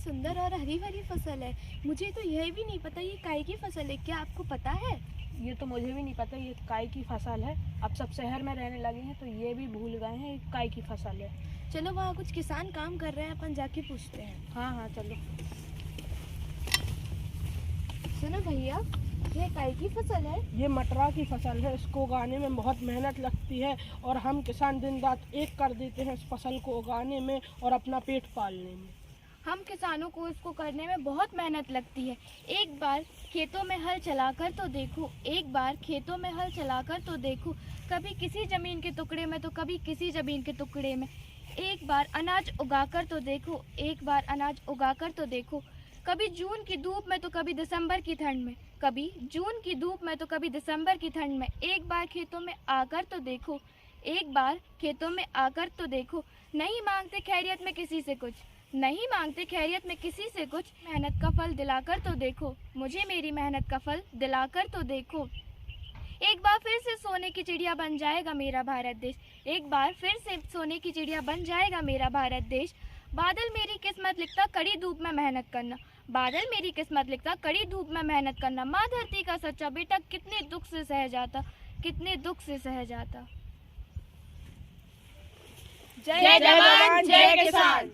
सुंदर और हरी भरी फसल है। मुझे तो यह भी नहीं पता ये काय की फसल है, क्या आपको पता है? ये तो मुझे भी नहीं पता, ये काय की फसल है। अब सब शहर में रहने लगे हैं तो ये भी भूल गए हैं ये काय की फसल है। चलो वहाँ कुछ किसान काम कर रहे हैं, अपन जाके पूछते हैं। हाँ हाँ चलो। सुनो भैया, ये काय की फसल है? ये मटरा की फसल है। इसको उगाने में बहुत मेहनत लगती है और हम किसान दिन रात एक कर देते हैं इस फसल को उगाने में और अपना पेट पालने में। हम किसानों को इसको करने में बहुत मेहनत लगती है। एक बार खेतों में हल चलाकर तो देखो, एक बार खेतों में हल चलाकर तो देखो, कभी किसी ज़मीन के टुकड़े में तो कभी किसी ज़मीन के टुकड़े में। एक बार अनाज उगाकर तो देखो, एक बार अनाज उगाकर तो देखो, कभी जून की धूप में तो कभी दिसंबर की ठंड में, कभी जून की धूप में तो कभी दिसंबर की ठंड में। एक बार खेतों में आकर तो देखो, एक बार खेतों में आकर तो देखो। नहीं मांगते खैरियत में किसी से कुछ, नहीं मांगते खैरियत में किसी से कुछ, मेहनत का फल दिलाकर तो देखो, मुझे मेरी मेहनत का फल दिलाकर तो देखो। एक बार फिर से सोने की चिड़िया बन जाएगा मेरा भारत देश, एक बार फिर से सोने की चिड़िया बन जाएगा मेरा भारत देश। बादल मेरी किस्मत लिखता कड़ी धूप में मेहनत करना, बादल मेरी किस्मत लिखता कड़ी धूप में मेहनत करना। माँ धरती का सच्चा बेटा कितने दुख से सह जाता, कितने दुख से सह जाता। जय जवान जय किसान।